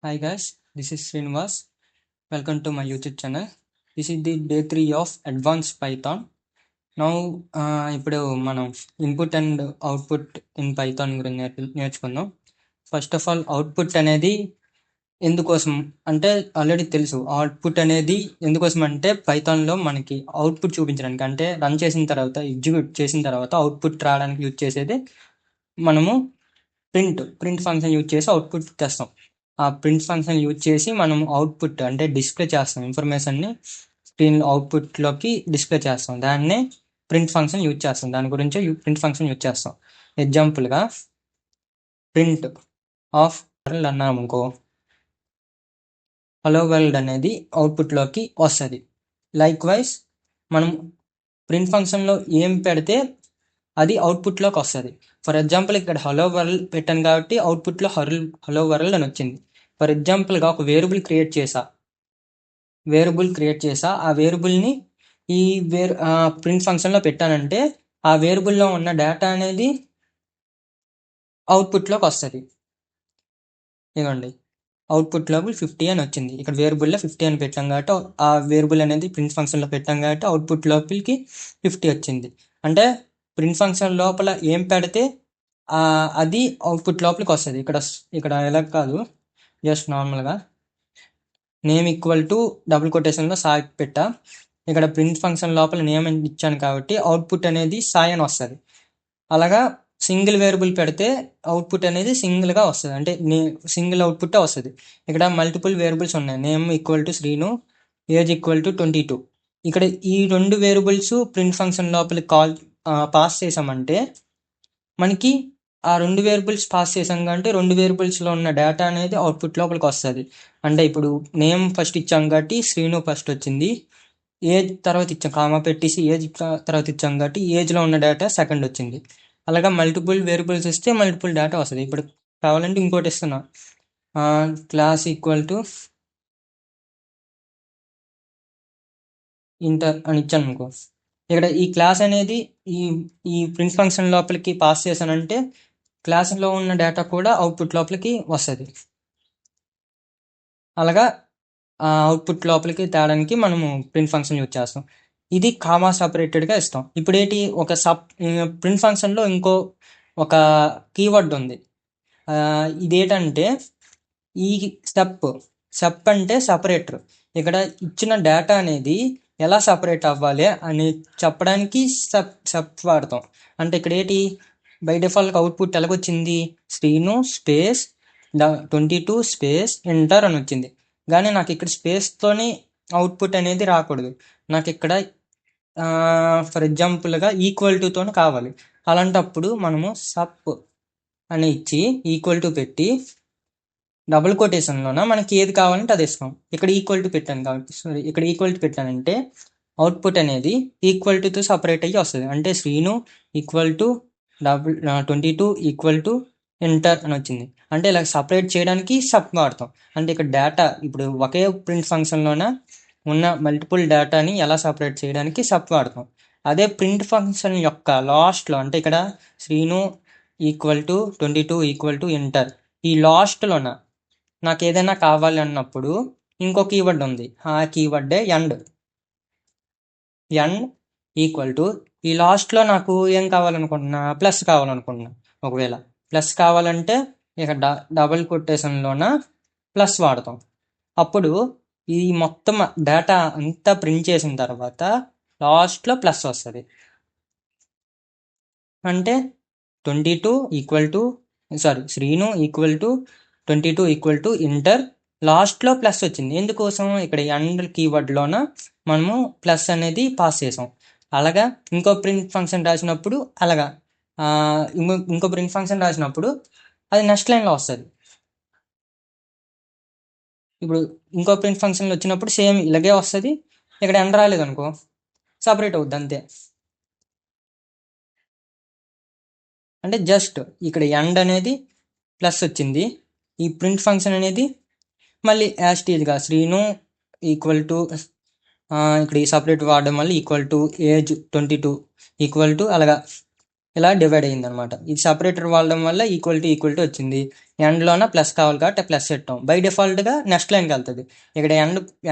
Hi guys, this is Srinivas. Welcome to my YouTube channel. This is the day 3 of Advanced Python. Now, ఇప్పుడు మనం input and output in Python గురించి నేర్చుకుందాం. First of all output అనేది ఎందుకోసం అంటే already తెలుసు. Output అనేది ఎందుకోసం అంటే పైథాన్లో మనకి అవుట్పుట్ చూపించడానికి, అంటే రన్ చేసిన తర్వాత ఎగ్జిక్యూట్ చేసిన తర్వాత అవుట్పుట్ రావడానికి యూజ్ చేసేది మనము ప్రింట్ ఫంక్షన్ యూజ్ చేసి అవుట్పుట్ తెస్తాం. ఆ ప్రింట్ ఫంక్షన్ యూజ్ చేసి మనం అవుట్పుట్ అంటే డిస్ప్లే చేస్తాం, ఇన్ఫర్మేషన్ని స్క్రీన్ అవుట్పుట్లోకి డిస్ప్లే చేస్తాం. దాన్నే ప్రింట్ ఫంక్షన్ యూజ్ చేస్తాం. దాని గురించి ప్రింట్ ఫంక్షన్ యూజ్ చేస్తాం. ఎగ్జాంపుల్గా ప్రింట్ ఆఫ్ వరల్డ్ అన్నాం అనుకో, హలో వరల్డ్ అనేది అవుట్పుట్లోకి వస్తుంది. లైక్ వైజ్ మనం ప్రింట్ ఫంక్షన్లో ఏం పెడితే అది అవుట్పుట్లోకి వస్తుంది. ఫర్ ఎగ్జాంపుల్ ఇక్కడ హలో వరల్డ్ పెట్టాను కాబట్టి అవుట్పుట్లో హలో వరల్డ్ అని వచ్చింది. ఫర్ ఎగ్జాంపుల్గా ఒక వేరియబుల్ క్రియేట్ చేసా, ఆ వేరియబుల్ని ఈ ప్రింట్ ఫంక్షన్లో పెట్టానంటే ఆ వేరియబుల్లో ఉన్న డేటా అనేది అవుట్పుట్లోకి వస్తుంది. ఇదిగోండి, అవుట్పుట్లోకి 50 అని వచ్చింది. ఇక్కడ వేరియబుల్లో 50 అని పెట్టాం కాబట్టి ఆ వేరియబుల్ అనేది ప్రింట్ ఫంక్షన్లో పెట్టాం కాబట్టి అవుట్పుట్ లోపలికి 50 వచ్చింది. అంటే ప్రింట్ ఫంక్షన్ లోపల ఏం పెడితే అది అవుట్పుట్ లోపలికి వస్తుంది. ఇక్కడ ఎలా కాదు, జస్ట్ నార్మల్గా నేమ్ ఈక్వల్ టు డబుల్ కొటేషన్లో సాయి పెట్టా. ఇక్కడ ప్రింట్ ఫంక్షన్ లోపల నేమ్ ఇచ్చాను కాబట్టి అవుట్పుట్ అనేది సాయి అని వస్తుంది. అలాగా సింగిల్ వేరియబుల్ పెడితే అవుట్పుట్ అనేది సింగిల్గా వస్తుంది, అంటే సింగిల్ అవుట్పుట్ వస్తుంది. ఇక్కడ మల్టిపుల్ వేరియబుల్స్ ఉన్నాయి. Name equal to Srinu, age equal to 22. ఇక్కడ ఈ రెండు వేరియబుల్స్ ప్రింట్ ఫంక్షన్ లోపలికి పాస్ చేసామంటే మనకి ఆ రెండు వేరియబుల్స్ పాస్ చేసాం కాబట్టి రెండు వేరియబుల్స్లో ఉన్న డేటా అనేది అవుట్పుట్ లోపలికి వస్తుంది. అంటే ఇప్పుడు నేమ్ ఫస్ట్ ఇచ్చాం కాబట్టి శ్రీను ఫస్ట్ వచ్చింది, ఏజ్ తర్వాత ఇచ్చాం, కామా పెట్టేసి ఏజ్ తర్వాత ఇచ్చాం కాబట్టి ఏజ్లో ఉన్న డేటా సెకండ్ వచ్చింది. అలాగా మల్టిపుల్ వేరియబుల్స్ ఇస్తే మల్టిపుల్ డేటా వస్తుంది. ఇప్పుడు కావాలంటే ఇంకోటి ఇస్తున్నా, క్లాస్ ఈక్వల్ టు ఇంటర్ అని ఇచ్చాను అనుకో. ఇక్కడ ఈ క్లాస్ అనేది ఈ ప్రింట్ ఫంక్షన్ లోపలికి పాస్ చేశానంటే క్లాస్లో ఉన్న డేటా కూడా అవుట్పుట్ లోపలికి వస్తుంది. అలాగా అవుట్పుట్ లోపలికి తేడానికి మనము ప్రింట్ ఫంక్షన్ యూజ్ చేస్తాం. ఇది కామా సపరేటెడ్గా ఇస్తాం. ఇప్పుడు ఒక ప్రింట్ ఫంక్షన్లో ఒక కీవర్డ్ ఉంది. ఇదేంటంటే ఈ స్టెప్ అంటే సపరేటర్. ఇక్కడ ఇచ్చిన డేటా అనేది ఎలా సపరేట్ అవ్వాలి అని చెప్పడానికి స్టెప్ వాడతాం. అంటే ఇక్కడ బై డిఫాల్ట్ అవుట్పుట్ ఎలాగొచ్చింది, శ్రీను స్పేస్ 22 స్పేస్ ఎంటర్ అని వచ్చింది. కానీ నాకు ఇక్కడ స్పేస్తోని అవుట్పుట్ అనేది రాకూడదు. నాకు ఇక్కడ ఫర్ ఎగ్జాంపుల్గా ఈక్వల్ టుతో కావాలి. అలాంటప్పుడు మనము సప్ అని ఇచ్చి ఈక్వల్ టు పెట్టి డబుల్ కొటేషన్లోన మనకి ఏది కావాలంటే అది ఇస్తాం. ఇక్కడ ఈక్వల్ టు పెట్టాను కాబట్టి ఇక్కడ ఈక్వల్ టు పెట్టానంటే అవుట్పుట్ అనేది ఈక్వల్ టుతో సపరేట్ అయ్యి వస్తుంది. అంటే Srinu equal to 22 equal to enter అని వచ్చింది. అంటే ఇలా సపరేట్ చేయడానికి సబ్ వాడతాం. అంటే ఇక్కడ డేటా ఇప్పుడు ఒకే ప్రింట్ ఫంక్షన్లోన ఉన్న మల్టిపుల్ డేటాని ఎలా సపరేట్ చేయడానికి సబ్ వాడతాం. అదే ప్రింట్ ఫంక్షన్ యొక్క లాస్ట్లో, అంటే ఇక్కడ Srinu equal to 22 equal to enter, ఈ లాస్ట్లోన నాకు ఏదైనా కావాలి అన్నప్పుడు ఇంకో కీవర్డ్ ఉంది. ఆ కీవర్డే ఎండ్ ఈక్వల్ టు ఈ లాస్ట్లో నాకు ఏం కావాలనుకుంటున్నా, ప్లస్ కావాలనుకుంటున్నా. ఒకవేళ ప్లస్ కావాలంటే ఇక డబుల్ కొటేషన్లోన ప్లస్ వాడతాం. అప్పుడు ఈ మొత్తం డేటా అంతా ప్రింట్ చేసిన తర్వాత లాస్ట్లో ప్లస్ వస్తుంది. అంటే 22 equal to Srinu equal to 22 equal to inter, లాస్ట్లో ప్లస్ వచ్చింది. ఎందుకోసం, ఇక్కడ ఎండ్ కీవర్డ్లోన మనము ప్లస్ అనేది పాస్ చేసాం. అలాగా ఇంకో ప్రింట్ ఫంక్షన్ రాసినప్పుడు ఇంకో ప్రింట్ ఫంక్షన్ రాసినప్పుడు అది నెక్స్ట్ లైన్లో వస్తుంది. ఇప్పుడు ఇంకో ప్రింట్ ఫంక్షన్లో వచ్చినప్పుడు సేమ్ ఇలాగే వస్తుంది. ఇక్కడ ఎండ్ రాలేదనుకో సపరేట్ అవుద్ది అంతే. అంటే జస్ట్ ఇక్కడ ఎండ్ అనేది ప్లస్ వచ్చింది, ఈ ప్రింట్ ఫంక్షన్ అనేది మళ్ళీ యాస్టీజ్గా శ్రీను ఈక్వల్ టు ఇక్కడ ఈ సపరేట్ వాడడం వల్ల equal to age 22 equal to అలాగా ఇలా డివైడ్ అయింది అనమాట. ఇది సపరేటర్ వాడడం వల్ల ఈక్వల్ టు వచ్చింది. ఎండ్లోన ప్లస్ కావాలి కాబట్టి ప్లస్ పెట్టాం. బై డిఫాల్ట్గా నెక్స్ట్ లైన్కి వెళ్తుంది. ఇక్కడ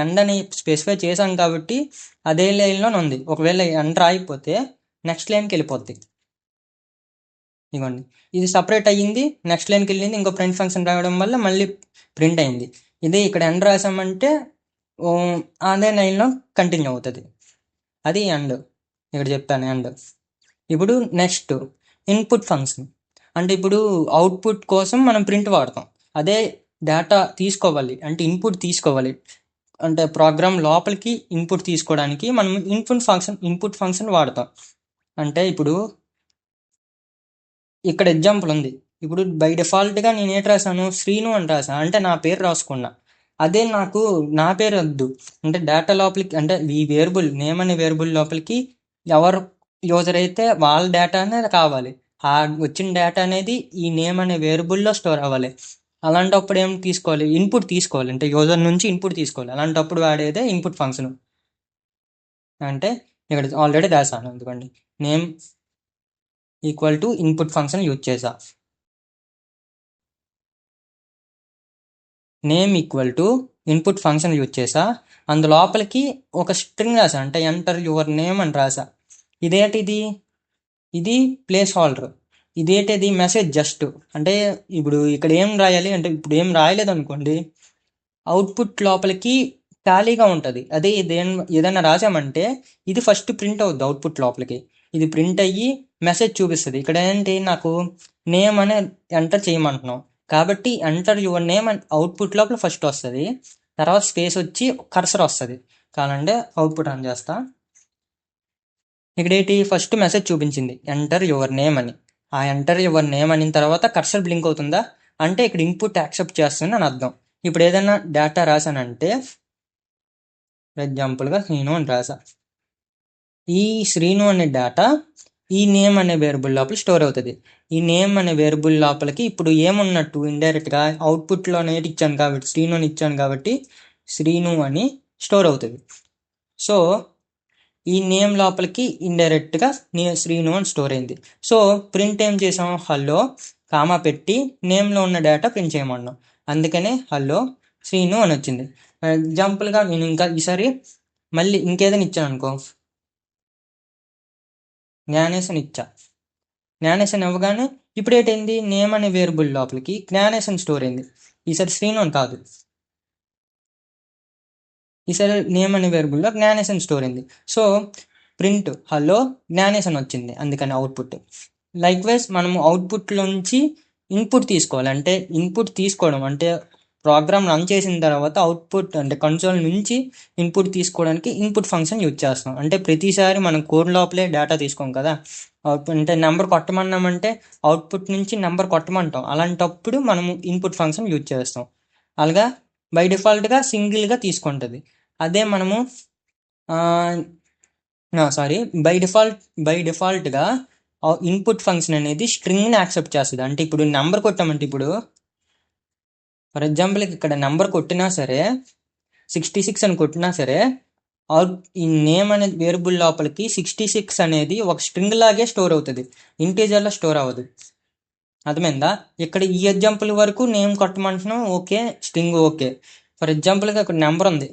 ఎండ్ అని స్పెసిఫై చేసాం కాబట్టి అదే లైన్లోనే ఉంది. ఒకవేళ ఎండ్ రాయిపోతే నెక్స్ట్ లైన్కి వెళ్ళిపోద్ది. ఇవ్వండి, ఇది సపరేట్ అయ్యింది, నెక్స్ట్ లైన్కి వెళ్ళింది, ఇంకో ప్రింట్ ఫంక్షన్ రావడం వల్ల మళ్ళీ ప్రింట్ అయింది. ఇదే ఇక్కడ ఎండ్ రాసామంటే అదే లైన్లో కంటిన్యూ అవుతుంది. అది ఎండ్, ఇక్కడ చెప్పాను ఎండ్. ఇప్పుడు నెక్స్ట్ ఇన్పుట్ ఫంక్షన్. అంటే ఇప్పుడు అవుట్పుట్ కోసం మనం ప్రింట్ వాడతాం. అదే డేటా తీసుకోవాలి అంటే ఇన్పుట్ తీసుకోవాలి అంటే ప్రోగ్రామ్ లోపలికి ఇన్పుట్ తీసుకోవడానికి మనం ఇన్పుట్ ఫంక్షన్ వాడతాం. అంటే ఇప్పుడు ఇక్కడ ఎగ్జాంపుల్ ఉంది. ఇప్పుడు బై డిఫాల్ట్గా నేను ఏంటి రాశాను, శ్రీను అని రాశాను, అంటే నా పేరు రాసుకున్నా. అదే నాకు నా పేరు వద్దు అంటే డేటా లోపలికి అంటే ఈ వేరియబుల్ నేమ్ అనే వేరియబుల్ లోపలికి ఎవరు యూజర్ అయితే వాళ్ళ డేటా అనేది కావాలి. ఆ వచ్చిన డేటా అనేది ఈ నేమ్ అనే వేరియబుల్లో స్టోర్ అవ్వాలి. అలాంటప్పుడు ఏం తీసుకోవాలి, ఇన్పుట్ తీసుకోవాలి, అంటే యూజర్ నుంచి ఇన్పుట్ తీసుకోవాలి. అలాంటప్పుడు వాడేదే ఇన్పుట్ ఫంక్షన్. అంటే ఇక్కడ ఆల్రెడీ రాశాను, ఎందుకండి name equal to input function use చేసా. Name equal to input function use చేసా. అందులోపలికి ఒక స్ట్రింగ్ రాసా, అంటే ఎంటర్ యువర్ నేమ్ అని రాసా. ఇదేంటిది, ఇది ప్లేస్ హోల్డర్. ఇదేంటిది మెసేజ్ జస్ట్. అంటే ఇప్పుడు ఇక్కడ ఏం రాయాలి అంటే ఇప్పుడు ఏం రాయలేదు అనుకోండి, అవుట్పుట్ లోపలికి ఖాళీగా ఉంటుంది. అదే ఏదైనా రాసామంటే ఇది ఫస్ట్ ప్రింట్ అవుద్ది అవుట్పుట్ లోపలికి. ఇది ప్రింట్ అయ్యి మెసేజ్ చూపిస్తుంది. ఇక్కడ ఏంటి, నాకు నేమ్ అనే ఎంటర్ చేయమంటున్నాం కాబట్టి ఎంటర్ యువర్ నేమ్ అని అవుట్పుట్ లోపల ఫస్ట్ వస్తుంది. తర్వాత స్పేస్ వచ్చి కర్సర్ వస్తుంది. కావాలంటే అవుట్పుట్ ఆన్ చేస్తా. ఇక్కడ ఏంటి, ఫస్ట్ మెసేజ్ చూపించింది ఎంటర్ యువర్ నేమ్ అని. ఆ ఎంటర్ యువర్ నేమ్ అయిన తర్వాత కర్సర్ బ్లింక్ అవుతుందా అంటే ఇక్కడ ఇన్పుట్ యాక్సెప్ట్ చేస్తుంది అని అర్థం. ఇప్పుడు ఏదైనా డేటా రాశానంటే ఎగ్జాంపుల్గా శ్రీను అని రాసా. ఈ శ్రీను అనే డేటా ఈ నేమ్ అనే వేరియబుల్ లోపల స్టోర్ అవుతుంది. ఈ నేమ్ అనే వేరియబుల్ లోపలికి ఇప్పుడు ఏమున్నట్టు ఇండైరెక్ట్గా అవుట్పుట్లో నేటి ఇచ్చాను కాబట్టి శ్రీను అని ఇచ్చాను కాబట్టి శ్రీను అని స్టోర్ అవుతుంది. సో ఈ నేమ్ లోపలికి ఇండైరెక్ట్గా శ్రీను అని స్టోర్ అయింది. సో ప్రింట్ ఏం చేసాం, హలో కామా పెట్టి నేమ్లో ఉన్న డేటా ప్రింట్ చేయమన్నాం. అందుకనే హలో శ్రీను అని వచ్చింది. ఎగ్జాంపుల్గా నేను ఇంకా ఈసారి మళ్ళీ ఇంకేదైనా ఇచ్చాను అనుకో, జ్ఞానేశన్ ఇచ్చా. జ్ఞానేశన్ ఇవ్వగానే ఇప్పుడు ఏంటైంది, నేమ్ అనే వేరియబుల్ లోపలికి జ్ఞానేశన్ స్టోర్ అయింది. ఈసారి శ్రీను అని కాదు, ఈసారి నేమ్ అనే వేరియబుల్లో జ్ఞానేశన్ స్టోర్ అయింది. సో ప్రింట్ హలో జ్ఞానేశన్ వచ్చింది, అందుకని అవుట్పుట్. లైక్ వైజ్ మనము అవుట్పుట్లోంచి ఇన్పుట్ తీసుకోవాలి. అంటే ఇన్పుట్ తీసుకోవడం అంటే ప్రోగ్రామ్ రన్ చేసిన తర్వాత అవుట్పుట్ అంటే కన్సోల్ నుంచి ఇన్పుట్ తీసుకోవడానికి ఇన్పుట్ ఫంక్షన్ యూజ్ చేస్తాం. అంటే ప్రతిసారి మనం కోడ్ లోపలే డేటా తీసుకోం కదా. అంటే నెంబర్ కొట్టమన్నామంటే అవుట్పుట్ నుంచి నెంబర్ కొట్టమంటాం. అలాంటప్పుడు మనము ఇన్పుట్ ఫంక్షన్ యూజ్ చేస్తాం. అలాగా బై డిఫాల్ట్గా సింగిల్గా తీసుకుంటుంది. అదే మనము సారీ బై డిఫాల్ట్గా ఇన్పుట్ ఫంక్షన్ అనేది స్ట్రింగ్ని యాక్సెప్ట్ చేస్తుంది. అంటే ఇప్పుడు నెంబర్ కొట్టామంటే ఇప్పుడు ఫర్ ఎగ్జాంపుల్ ఇక్కడ నెంబర్ కొట్టినా సరే 66 అని కొట్టినా సరే ఈ నేమ్ అనేది వేరియబుల్ లోపలికి 66 అనేది ఒక స్ట్రింగ్ లాగే స్టోర్ అవుతుంది, ఇంటీజర్లో స్టోర్ అవ్వదు. అర్థమైందా? ఇక్కడ ఈ ఎగ్జాంపుల్ వరకు నేమ్ కొట్టమంటున్నాం, ఓకే, స్ట్రింగ్ ఓకే. ఫర్ ఎగ్జాంపుల్గా ఇక్కడ నెంబర్ ఉంది,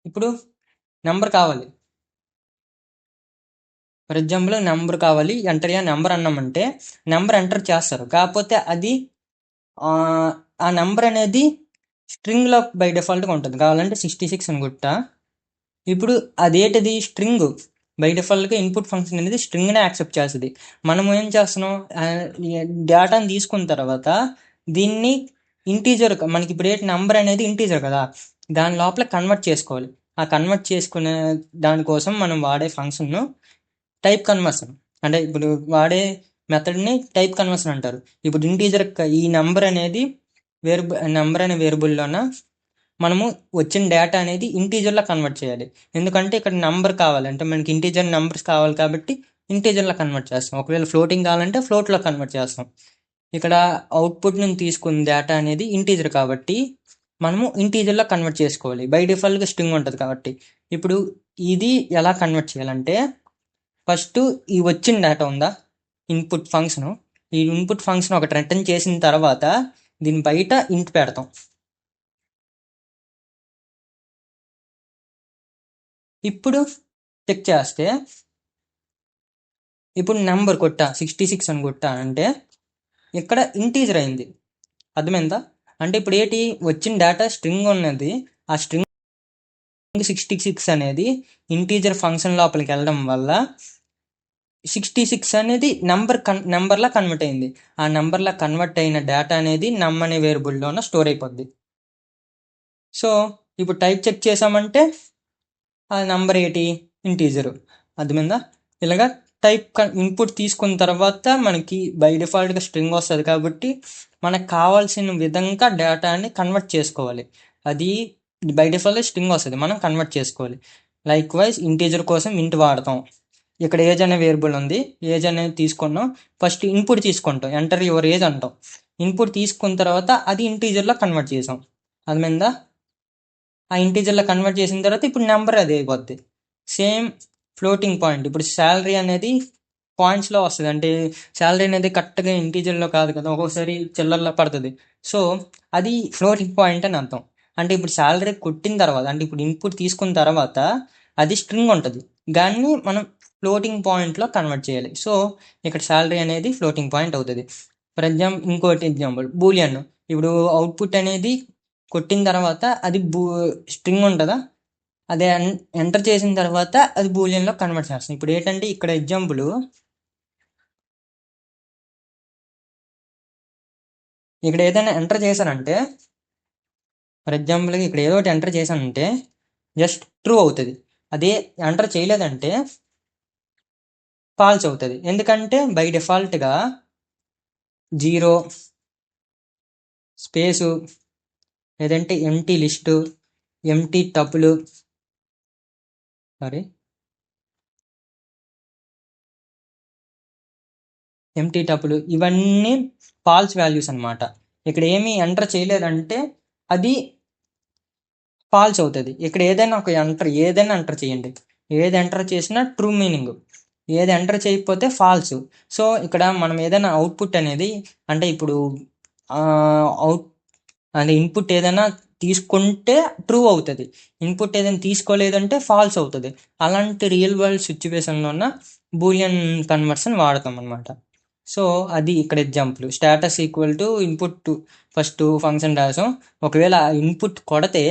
ఇప్పుడు నెంబర్ కావాలి. ఫర్ ఎగ్జాంపుల్ నెంబర్ కావాలి, ఎంటర్ నెంబర్ అన్నామంటే నెంబర్ ఎంటర్ చేస్తారు. కాకపోతే అది ఆ నెంబర్ అనేది స్ట్రింగ్లో బై డిఫాల్ట్గా ఉంటుంది. కావాలంటే 66 అని కొట్టా. ఇప్పుడు అదేంటిది స్ట్రింగ్. బై డిఫాల్ట్గా ఇన్పుట్ ఫంక్షన్ అనేది స్ట్రింగ్నే యాక్సెప్ట్ చేస్తుంది. మనం ఏం చేస్తున్నాం, డేటాని తీసుకున్న తర్వాత దీన్ని ఇంటీజర్, మనకి ఇప్పుడు ఏంటి నెంబర్ అనేది ఇంటీజర్ కదా, దాని లోపల కన్వర్ట్ చేసుకోవాలి. ఆ కన్వర్ట్ చేసుకునే దానికోసం మనం వాడే ఫంక్షన్ను టైప్ కన్వర్షన్, అంటే ఇప్పుడు వాడే మెథడ్ని టైప్ కన్వర్షన్ అంటారు. ఇప్పుడు ఇంటీజర్ ఈ నెంబర్ అనేది నెంబర్ అనే వేరియబుల్లోన మనము వచ్చిన డేటా అనేది ఇంటీజర్లో కన్వర్ట్ చేయాలి. ఎందుకంటే ఇక్కడ నెంబర్ కావాలంటే మనకి ఇంటీజర్ నెంబర్స్ కావాలి కాబట్టి ఇంటీజర్లో కన్వర్ట్ చేస్తాం. ఒకవేళ ఫ్లోటింగ్ కావాలంటే ఫ్లోట్లో కన్వర్ట్ చేస్తాం. ఇక్కడ అవుట్పుట్ నుంచి తీసుకున్న డేటా అనేది ఇంటీజర్ కాబట్టి మనము ఇంటీజర్లో కన్వర్ట్ చేసుకోవాలి. బై డిఫాల్ట్గా స్ట్రింగ్ ఉంటుంది కాబట్టి ఇప్పుడు ఇది ఎలా కన్వర్ట్ చేయాలంటే ఫస్ట్ ఈ వచ్చిన డేటా ఉందా ఇన్పుట్ ఫంక్షన్, ఈ ఇన్పుట్ ఫంక్షన్ ఒకటి రిటర్న్ చేసిన తర్వాత దీని బయట ఇంట్ పెడతాం. ఇప్పుడు చెక్ చేస్తే ఇప్పుడు నెంబర్ కొట్టా 66 అని కొట్టా అంటే ఇక్కడ ఇంటీజర్ అయింది. అర్థమైందా? అంటే ఇప్పుడు ఏంటి వచ్చిన డేటా స్ట్రింగ్ ఉన్నది, ఆ స్ట్రింగ్ 66 అనేది ఇంటీజర్ ఫంక్షన్ లోపలికి వెళ్ళడం వల్ల 66 అనేది నెంబర్లా కన్వర్ట్ అయింది. ఆ నెంబర్లా కన్వర్ట్ అయిన డేటా అనేది నమ్ అనే వేరియబుల్లోన స్టోర్ అయిపోద్ది. సో ఇప్పుడు టైప్ చెక్ చేసామంటే ఆ నెంబర్ ఏంటి ఇంటీజరు. అర్థమైందా? ఇలాగా టైప్ ఇన్పుట్ తీసుకున్న తర్వాత మనకి బై డిఫాల్ట్గా స్ట్రింగ్ వస్తుంది కాబట్టి మనకు కావాల్సిన విధంగా డేటాని కన్వర్ట్ చేసుకోవాలి. అది బై డిఫాల్ట్ స్ట్రింగ్ వస్తుంది, మనం కన్వర్ట్ చేసుకోవాలి. లైక్ వైజ్ ఇంటీజర్ కోసం ఇంట్ వాడతాం. ఇక్కడ ఏజ్ అనే వేరియబుల్ ఉంది, ఏజ్ అనేది తీసుకున్నాం. ఫస్ట్ ఇన్పుట్ తీసుకుంటాం, ఎంటర్ యువర్ ఏజ్ అంటాం. ఇన్పుట్ తీసుకున్న తర్వాత అది ఇంటీజర్లో కన్వర్ట్ చేసాం. అర్థమైందా? ఆ ఇంటీజర్లో కన్వర్ట్ చేసిన తర్వాత ఇప్పుడు నెంబర్ అది అయిపోద్ది. సేమ్ ఫ్లోటింగ్ పాయింట్, ఇప్పుడు శాలరీ అనేది పాయింట్స్లో వస్తుంది. అంటే శాలరీ అనేది కరెక్ట్గా ఇంటీజర్లో కాదు కదా, ఒక్కొక్కసారి చిల్లర్లో పడుతుంది. సో అది ఫ్లోటింగ్ పాయింట్ అని అర్థం. అంటే ఇప్పుడు శాలరీ కొట్టిన తర్వాత, అంటే ఇప్పుడు ఇన్పుట్ తీసుకున్న తర్వాత అది స్ట్రింగ్ ఉంటుంది, దాన్ని మనం ఫ్లోటింగ్ పాయింట్లో కన్వర్ట్ చేయాలి. సో ఇక్కడ శాలరీ అనేది ఫ్లోటింగ్ పాయింట్ అవుతుంది. ఫర్ ఎగ్జాంపుల్ ఇంకోటి ఎగ్జాంపుల్ బూలియన్. ఇప్పుడు అవుట్పుట్ అనేది కొట్టిన తర్వాత అది స్ట్రింగ్ ఉంటుందా, అదే ఎంటర్ చేసిన తర్వాత అది బూలియన్లో కన్వర్ట్ చేస్తాం. ఇప్పుడు ఏంటంటే ఇక్కడ ఎగ్జాంపుల్, ఇక్కడ ఏదైనా ఎంటర్ చేశానంటే, ఫర్ ఎగ్జాంపుల్గా ఇక్కడ ఏదో ఒకటి ఎంటర్ చేశానంటే జస్ట్ ట్రూ అవుతుంది. అదే ఎంటర్ చేయలేదంటే ఫాల్స్ అవుతుంది. ఎందుకంటే బై డిఫాల్ట్గా 0 స్పేసు లేదంటే ఎంటీ లిస్టు, ఎంటీ టపులు, ఎంటీ టపులు ఇవన్నీ ఫాల్స్ వాల్యూస్ అనమాట. ఇక్కడ ఏమీ ఎంటర్ చేయలేదంటే అది ఫాల్స్ అవుతుంది. ఇక్కడ ఏదైనా ఎంటర్ చేయండి, ఏది ఎంటర్ చేసినా ట్రూ మీనింగ్, ఏది ఎంటర్ చేయకపోతే ఫాల్స్. సో ఇక్కడ మనం ఏదైనా అవుట్పుట్ అనేది, అంటే ఇప్పుడు ఇన్పుట్ ఏదైనా తీసుకుంటే ట్రూ అవుతుంది, ఇన్పుట్ ఏదైనా తీసుకోలేదంటే ఫాల్స్ అవుతుంది. అలాంటి రియల్ వరల్డ్ సిచ్యువేషన్లో ఉన్న బూలియన్ కన్వర్షన్ వాడతాం అనమాట. సో అది ఇక్కడ example. Status equal to input, first function రాసాం. ఒకవేళ ఇన్పుట్ కొడితే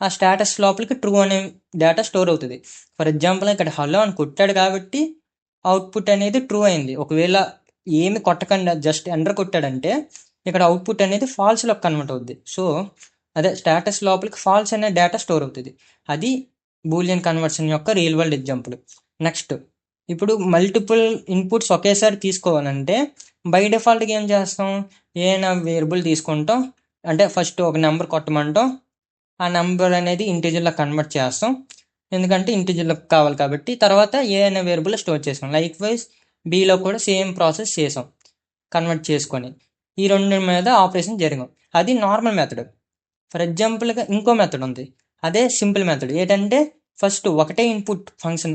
ఆ స్టేటస్ లోపలికి ట్రూ అనే డేటా స్టోర్ అవుతుంది. ఫర్ ఎగ్జాంపుల్ ఇక్కడ హలో అని కొట్టాడు కాబట్టి అవుట్పుట్ అనేది ట్రూ అయింది. ఒకవేళ ఏమి కొట్టకుండా జస్ట్ ఎంటర్ కొట్టాడంటే ఇక్కడ అవుట్పుట్ అనేది ఫాల్స్లో కన్వర్ట్ అవుద్ది. సో అదే స్టేటస్ లోపలికి ఫాల్స్ అనే డేటా స్టోర్ అవుతుంది. అది బూలియన్ కన్వర్షన్ యొక్క రియల్ వరల్డ్ ఎగ్జాంపుల్. నెక్స్ట్, ఇప్పుడు మల్టిపుల్ ఇన్పుట్స్ ఒకేసారి తీసుకోవాలంటే బై డిఫాల్ట్గా ఏం చేస్తాం, ఏదైనా వేరియబుల్ తీసుకుంటాం. అంటే ఫస్ట్ ఒక నెంబర్ కొట్టమంటాం, ఆ నెంబర్ అనేది ఇంటీజర్లో కన్వర్ట్ చేస్తాం, ఎందుకంటే ఇంటీజర్లో కావాలి కాబట్టి. తర్వాత ఏదైనా వేరియబుల్ స్టోర్ చేసాం. లైక్ వైజ్ బీలో కూడా సేమ్ ప్రాసెస్ చేసాం, కన్వర్ట్ చేసుకొని ఈ రెండు మీద ఆపరేషన్ జరిగాం. అది నార్మల్ మెథడ్. ఫర్ ఎగ్జాంపుల్గా ఇంకో మెథడ్ ఉంది, అదే సింపుల్ మెథడ్. ఏంటంటే ఫస్ట్ ఒకటే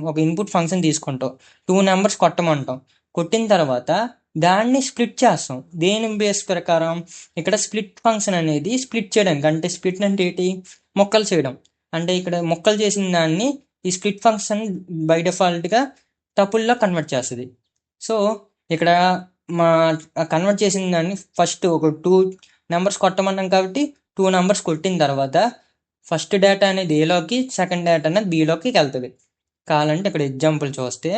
ఒక ఇన్పుట్ ఫంక్షన్ తీసుకుంటాం, 2 నెంబర్స్ కొట్టమంటాం. కొట్టిన తర్వాత దాన్ని స్ప్లిట్ చేస్తాం. దేని బేస్ ప్రకారం, ఇక్కడ స్ప్లిట్ ఫంక్షన్ అనేది స్ప్లిట్ చేయడానికి, అంటే స్ప్లిట్ అంటే ఏంటి, మొక్కలు చేయడం. అంటే ఇక్కడ మొక్కలు చేసిన దాన్ని ఈ స్ప్లిట్ ఫంక్షన్ బై డిఫాల్ట్గా టపుల్లో కన్వర్ట్ చేస్తుంది. సో ఇక్కడ మా కన్వర్ట్ చేసిన దాన్ని ఫస్ట్ ఒక 2 నెంబర్స్ కొట్టమన్నాం కాబట్టి 2 నెంబర్స్ కొట్టిన తర్వాత ఫస్ట్ డేటా అనేది ఏలోకి, సెకండ్ డేటా అనేది బీలోకి వెళ్తుంది. కావాలంటే ఇక్కడ ఎగ్జాంపుల్ చూస్తే,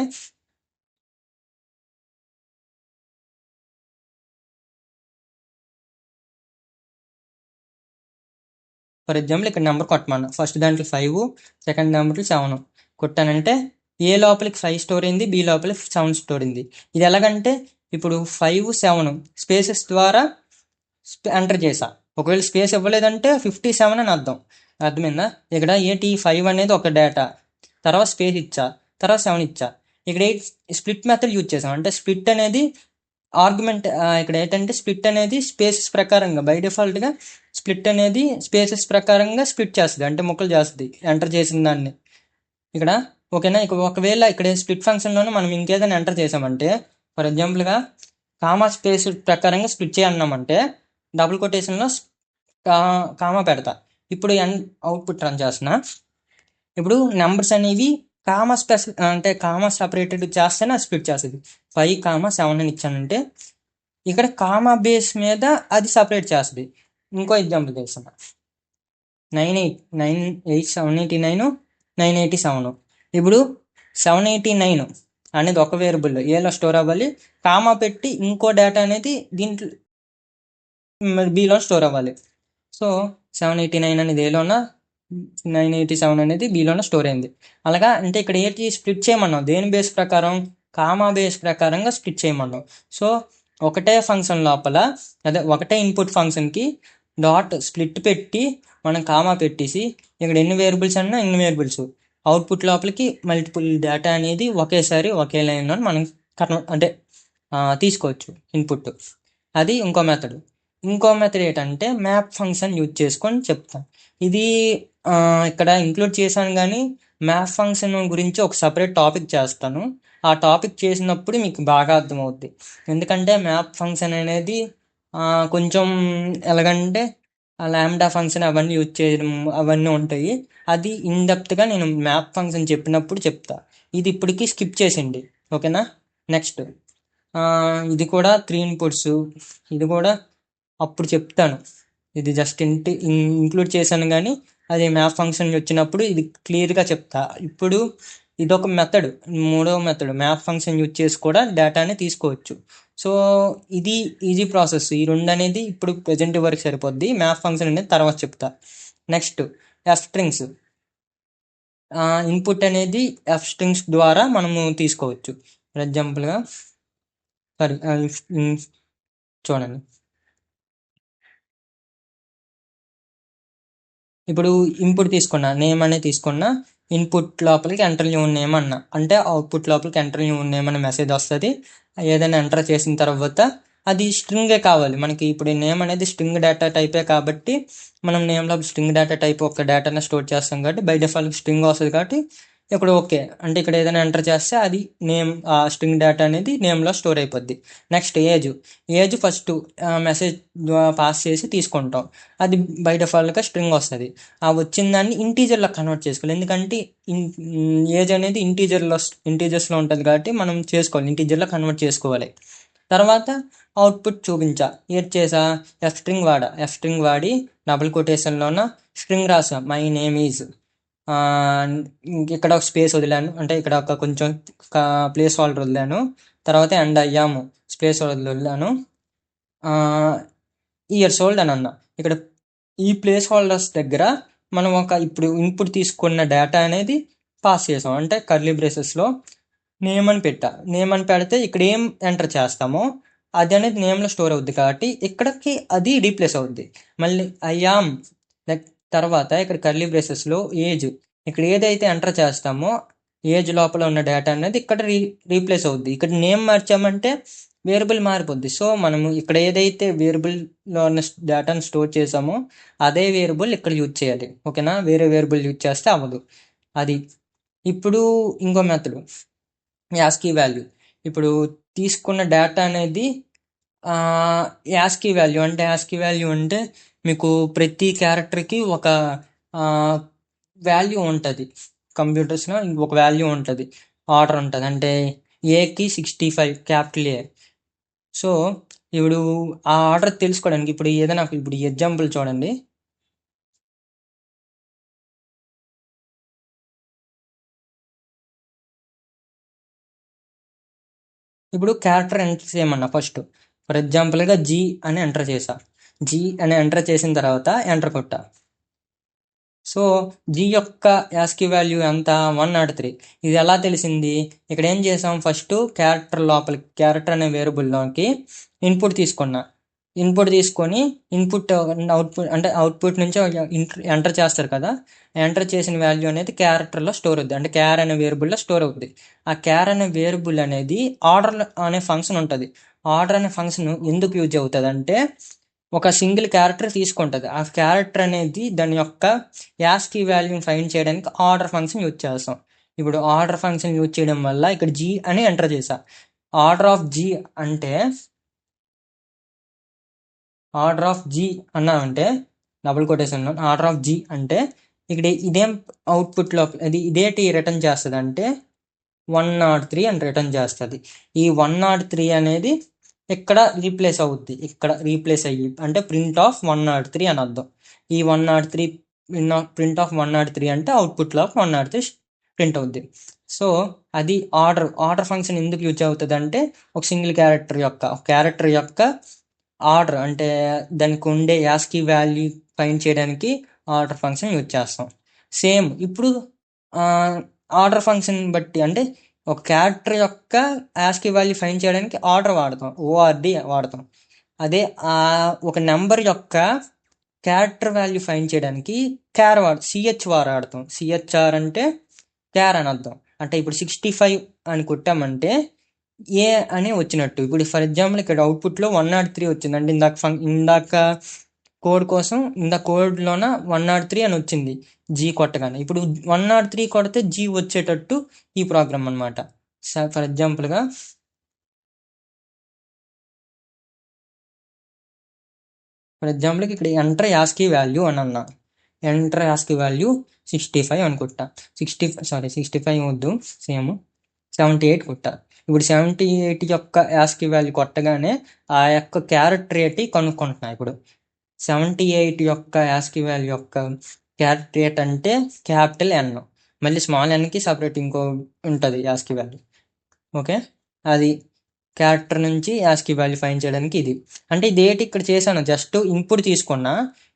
ఫర్ ఎగ్జాంపుల్ ఇక్కడ నెంబర్ కొట్టమన్నా, ఫస్ట్ దాంట్లో 5, సెకండ్ దాంట్లో 7 కొట్టానంటే ఏ లోపలికి 5 స్టోర్ అయింది, బి లోపలికి 7 స్టోర్ అయింది. ఇది ఎలాగంటే ఇప్పుడు 5, 7 స్పేసెస్ ద్వారా ఎంటర్ చేసా. ఒకవేళ స్పేస్ ఇవ్వలేదంటే 57 అని అర్థమైందా? ఇక్కడ 5 అనేది ఒక డేటా, తర్వాత స్పేస్ ఇచ్చా, తర్వాత 7 ఇచ్చా. ఇక్కడ స్ప్లిట్ మెథడ్ యూజ్ చేసాం. అంటే స్ప్లిట్ అనేది ఆర్గ్యుమెంట్, ఇక్కడ ఏంటంటే స్ప్లిట్ అనేది స్పేసెస్ ప్రకారంగా, బై డిఫాల్ట్గా స్ప్లిట్ అనేది స్పేసెస్ ప్రకారంగా స్ప్లిట్ చేస్తుంది, అంటే ముక్కలు చేస్తుంది ఎంటర్ చేసిన దాన్ని. ఇక్కడ ఓకేనా. ఇక ఒకవేళ ఇక్కడ స్ప్లిట్ ఫంక్షన్లోనే మనం ఇంకేదైనా ఎంటర్ చేసామంటే, ఫర్ ఎగ్జాంపుల్గా కామా స్పేస్ ప్రకారంగా స్ప్లిట్ చేయన్నామంటే డబుల్ కొటేషన్లో కామా పెడతా. ఇప్పుడు అవుట్పుట్ రన్ చేస్తున్నా. ఇప్పుడు నెంబర్స్ అనేవి కామా అంటే కామా సపరేటెడ్ చేస్తేనే స్ప్లిట్ చేస్తుంది. 5,7 అని ఇచ్చానంటే ఇక్కడ కామా బేస్ మీద అది సపరేట్ చేస్తుంది. ఇంకో ఎగ్జాంపుల్ చేస్తున్నా. 987 ఇప్పుడు 789 అనేది ఒక వేరియబుల్ ఏలో స్టోర్ అవ్వాలి. కామా పెట్టి ఇంకో డేటా అనేది దీంట్లో బీలో స్టోర్ అవ్వాలి. సో 789 అనేది ఏలోన, 987 అనేది బీలోన స్టోర్ అయింది. అలాగా అంటే ఇక్కడ ఏంటి స్ప్లిట్ చేయమన్నాం, దేని బేస్ ప్రకారం, కామా బేస్ ప్రకారంగా స్ప్లిట్ చేయమన్నాం. సో ఒకటే ఫంక్షన్ లోపల ఒకటే ఇన్పుట్ ఫంక్షన్కి డాట్ స్ప్లిట్ పెట్టి మనం కామా పెట్టేసి ఇక్కడ ఎన్ని వేరియబుల్స్ అన్నా ఎన్ని వేరియబుల్స్ అవుట్పుట్ లోపలికి మల్టిపుల్ డేటా అనేది ఒకేసారి ఒకే లైన్లో మనం అంటే తీసుకోవచ్చు ఇన్పుట్. అది ఇంకో మెథడ్. ఇంకో మెథడ్ ఏంటంటే మ్యాప్ ఫంక్షన్ యూజ్ చేసుకొని చెప్తాను. ఇది ఇక్కడ ఇంక్లూడ్ చేశాను, కానీ మ్యాప్ ఫంక్షన్ గురించి ఒక సపరేట్ టాపిక్ చేస్తాను. ఆ టాపిక్ చేసినప్పుడు మీకు బాగా అర్థమవుద్ది. ఎందుకంటే మ్యాప్ ఫంక్షన్ అనేది కొంచెం ఎలాగంటే లాంబ్డా ఫంక్షన్ అవన్నీ యూజ్ చేయడం అవన్నీ ఉంటాయి. అది ఇన్డెప్త్గా నేను మ్యాప్ ఫంక్షన్ చెప్పినప్పుడు చెప్తా. ఇది ఇప్పటికీ స్కిప్ చేసిండి, ఓకేనా. నెక్స్ట్ ఇది కూడా 3 ఇన్పుట్స్, ఇది కూడా అప్పుడు చెప్తాను. ఇది జస్ట్ ఇంక్లూడ్ చేశాను, కానీ అది మ్యాప్ ఫంక్షన్ వచ్చినప్పుడు ఇది క్లియర్గా చెప్తా. ఇప్పుడు ఇదొక మెథడ్. మూడవ మెథడ్ మ్యాప్ ఫంక్షన్ యూజ్ చేసి కూడా డేటాని తీసుకోవచ్చు. సో ఇది ఈజీ ప్రాసెస్. ఈ రెండు అనేది ఇప్పుడు ప్రజెంట్ వరకు సరిపోద్ది. మ్యాప్ ఫంక్షన్ అనేది తర్వాత చెప్తా. Next F strings. ఇన్పుట్ అనేది ఎఫ్ స్ట్రింగ్స్ ద్వారా మనము తీసుకోవచ్చు. ఫర్ ఎగ్జాంపుల్గా చూడండి. ఇప్పుడు ఇన్పుట్ తీసుకున్నా, నేమ్ అనేది తీసుకున్నా, ఇన్పుట్ లోపలికి ఎంటర్ న్యూ నేమ్ అన్నా అంటే అవుట్పుట్ లోపలికి ఎంటర్ న్యూ నేమ్ అనే మెసేజ్ వస్తుంది. ఏదైనా ఎంటర్ చేసిన తర్వాత అది స్ట్రింగే కావాలి మనకి. ఇప్పుడు నేమ్ అనేది స్ట్రింగ్ డేటా టైపే కాబట్టి మనం నేమ్లో స్ట్రింగ్ డేటా టైప్ ఒక డేటాను స్టోర్ చేస్తాం కాబట్టి బై డిఫాల్ట్ స్ట్రింగ్ వస్తుంది. కాబట్టి ఇక్కడ ఓకే అంటే ఇక్కడ ఏదైనా ఎంటర్ చేస్తే అది నేమ్ స్ట్రింగ్ డేటా అనేది నేమ్లో స్టోర్ అయిపోద్ది. Next age first message pass చేసి తీసుకుంటాం. అది బై డిఫాల్ట్గా స్ట్రింగ్ వస్తుంది. ఆ వచ్చిన దాన్ని ఇంటీజర్లో కన్వర్ట్ చేసుకోవాలి. ఎందుకంటే ఏజ్ అనేది ఇంటీజర్స్లో ఉంటుంది కాబట్టి మనం చేసుకోవాలి, ఇంటీజర్లో కన్వర్ట్ చేసుకోవాలి. తర్వాత అవుట్పుట్ చూపించా. ఏడ్ చేసా, ఎఫ్ స్ట్రింగ్ వాడి డబుల్ కొటేషన్లోన స్ట్రింగ్ రాసా, మై నేమ్ ఈజ్. ఇక్కడ ఒక స్పేస్ వదిలాను, అంటే ఇక్కడ ఒక కొంచెం ప్లేస్ హోల్డర్ వదిలాను. తర్వాత ఎండ్ అయ్యాము, స్పేస్ వదిలాను. ఇయర్స్ ఓల్డ్ అని అన్నా. ఇక్కడ ఈ ప్లేస్ హోల్డర్స్ దగ్గర మనం ఇప్పుడు ఇన్పుట్ తీసుకున్న డేటా అనేది పాస్ చేసాం. అంటే కర్లీ బ్రేసెస్లో నేమ్ అని పెట్టా. నేమ్ అని పెడితే ఇక్కడ ఏం ఎంటర్ చేస్తామో అది అనేది నేమ్లో స్టోర్ అవుద్ది కాబట్టి ఇక్కడికి అది రీప్లేస్ అవుద్ది. మళ్ళీ ఐఆమ్ తర్వాత ఇక్కడ కర్లీ బ్రేసెస్లో ఏజ్, ఇక్కడ ఏదైతే ఎంటర్ చేస్తామో ఏజ్ లోపల ఉన్న డేటా అనేది ఇక్కడ రీప్లేస్ అవుద్ది. ఇక్కడ నేమ్ మార్చామంటే వేరియబుల్ మారిపోద్ది. సో మనము ఇక్కడ ఏదైతే వేరియబుల్లో ఉన్న డేటాను స్టోర్ చేసామో అదే వేరియబుల్ ఇక్కడ యూజ్ చేయాలి, ఓకేనా. వేరే వేరియబుల్ యూజ్ చేస్తే అవ్వదు. అది ఇప్పుడు ఇంకో మెథడ్ యాస్కీ వాల్యూ. ఇప్పుడు తీసుకున్న డేటా అనేది యాస్కీ వాల్యూ అంటే మీకు ప్రతి క్యారెక్టర్కి ఒక వాల్యూ ఉంటుంది. కంప్యూటర్స్లో ఒక వాల్యూ ఉంటుంది, ఆర్డర్ ఉంటుంది. అంటే ఏకి 65 క్యాపిటల్ ఏ. సో ఇప్పుడు ఆ ఆర్డర్ తెలుసుకోవడానికి ఇప్పుడు ఏదైనా ఇప్పుడు ఎగ్జాంపుల్ చూడండి. ఇప్పుడు క్యారెక్టర్ ఎంటర్ చేయమన్నా ఫస్ట్. ఫర్ ఎగ్జాంపుల్గా జీ అని ఎంటర్ చేసా. జీ అని ఎంటర్ చేసిన తర్వాత ఎంటర్ కొట్టా. సో జీ యొక్క యాస్కీ వాల్యూ ఎంత 103. ఇది ఎలా తెలిసింది? ఇక్కడ ఏం చేసాం, ఫస్ట్ క్యారెక్టర్ అనే వేరియబుల్లోకి ఇన్పుట్ తీసుకొని అవుట్పుట్ నుంచి ఎంటర్ చేస్తారు కదా. ఎంటర్ చేసిన వాల్యూ అనేది క్యారెక్టర్లో స్టోర్ అవుద్ది, అంటే క్యార్ అనే వేరియబుల్లో స్టోర్ అవుద్ది. ఆ క్యార్ అనే వేరియబుల్ అనేది ఆర్డర్ అనే ఫంక్షన్ ఉంటుంది. ఆర్డర్ అనే ఫంక్షన్ ఎందుకు యూజ్ అవుతుంది అంటే ఒక సింగిల్ క్యారెక్టర్ తీసుకుంటుంది. ఆ క్యారెక్టర్ అనేది దాని యొక్క యాస్కీ వాల్యూని ఫైండ్ చేయడానికి ఆర్డర్ ఫంక్షన్ యూజ్ చేస్తాం. ఇప్పుడు ఆర్డర్ ఫంక్షన్ యూజ్ చేయడం వల్ల ఇక్కడ జీ అని ఎంటర్ చేసా. ఆర్డర్ ఆఫ్ జీ అంటే ఆర్డర్ ఆఫ్ జీ అన్నామంటే double quotation order of G అంటే ఇక్కడ ఇదేం అవుట్పుట్లో ఇదేటి రిటర్న్ చేస్తుంది అంటే 103 అని రిటర్న్ చేస్తుంది. ఈ 103 అనేది ఇక్కడ రీప్లేస్ అవుద్ది, ఇక్కడ రీప్లేస్ అయ్యి అంటే ప్రింట్ ఆఫ్ 103 అని అర్థం. ఈ 103 ప్రింట్ ఆఫ్ 103 అంటే అవుట్పుట్లో 103 ప్రింట్ అవుద్ది. సో అది ఆర్డర్ ఫంక్షన్ ఎందుకు యూజ్ అవుతుంది అంటే ఒక సింగిల్ క్యారెక్టర్ యొక్క ఆర్డర్ అంటే దానికి ఉండే యాస్కీ వాల్యూ ఫైండ్ చేయడానికి ఆర్డర్ ఫంక్షన్ యూజ్ చేస్తాం. సేమ్ ఇప్పుడు ఆర్డర్ ఫంక్షన్ బట్టి అంటే ఒక క్యారెక్టర్ యొక్క యాస్కీ వాల్యూ ఫైండ్ చేయడానికి ఆర్డర్ వాడతాం, ఓఆర్డి వాడతాం. అదే ఒక నెంబర్ యొక్క క్యారెక్టర్ వాల్యూ ఫైండ్ చేయడానికి సిహెచ్ఆర్ వాడతాం. సిహెచ్ఆర్ అంటే క్యార్ అని అర్థం. అంటే ఇప్పుడు 65 అని కొట్టామంటే ఏ అని వచ్చినట్టు. ఇప్పుడు ఫర్ ఎగ్జాంపుల్ ఇక్కడ అవుట్పుట్లో 103 వచ్చింది అంటే ఇందాక కోడ్లోన 103 అని వచ్చింది జీ కొట్టగానే. ఇప్పుడు 103 కొడితే జీ వచ్చేటట్టు ఈ ప్రోగ్రామ్ అనమాట. ఫర్ ఎగ్జాంపుల్గా ఇక్కడ ఎంటర్ యాస్కీ వాల్యూ అని అన్నా. ఎంటర్ యాస్కీ వాల్యూ 65 అనుకుంటా. 65 వద్దు, సేమ్ 78 కొట్టా. ఇప్పుడు 78 యొక్క యాస్కీ వాల్యూ కొట్టగానే ఆ యొక్క క్యారెక్టర్ ఏంటి కనుక్కుంటున్నా. ఇప్పుడు 78 యొక్క యాస్కీ వాల్యూ యొక్క క్యారెక్టర్ రేట్ అంటే క్యాపిటల్ ఎన్, మళ్ళీ స్మాల్ ఎన్కి సపరేట్ ఇంకో ఉంటుంది యాస్కీ వాల్యూ. ఓకే, అది క్యారెక్టర్ నుంచి యాస్కీ వాల్యూ ఫైండ్ చేయడానికి ఇది. అంటే ఇదేంటి ఇక్కడ చేశాను, జస్ట్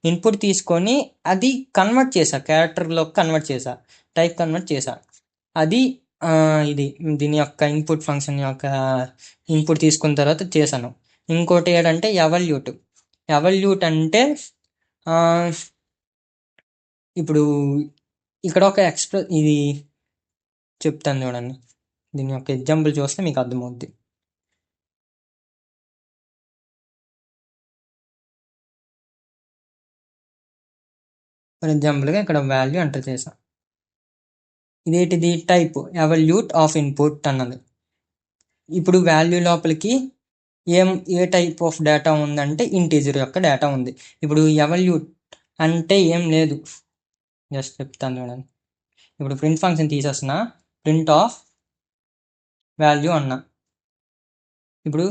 ఇన్పుట్ తీసుకొని అది కన్వర్ట్ చేశా, క్యారెక్టర్లో టైప్ కన్వర్ట్ చేశా. అది దీని యొక్క ఇన్పుట్ ఫంక్షన్ యొక్క ఇన్పుట్ తీసుకున్న తర్వాత చేశాను. ఇంకోటి ఏంటంటే ఎవల్యూట్ అంటే ఇప్పుడు ఇక్కడ ఒక ఇది చెప్తాను చూడండి. దీని యొక్క ఎగ్జాంపుల్ చూస్తే మీకు అర్థమవుద్ది. ఫర్ ఎగ్జాంపుల్గా ఇక్కడ వాల్యూ ఎంటర్ చేసాం. ఇదేంటిది టైప్ ఎవల్యూట్ ఆఫ్ ఇన్పుట్ అన్నది. ఇప్పుడు వాల్యూ లోపలికి ఏ టైప్ ఆఫ్ డేటా ఉందంటే ఇంటీజర్ యొక్క డేటా ఉంది. ఇప్పుడు ఎవల్యూట్ అంటే ఏం లేదు, జస్ట్ చెప్తాను చూడండి. ఇప్పుడు ప్రింట్ ఫంక్షన్ తీసేస్తున్నా, ప్రింట్ ఆఫ్ వాల్యూ అన్నా. ఇప్పుడు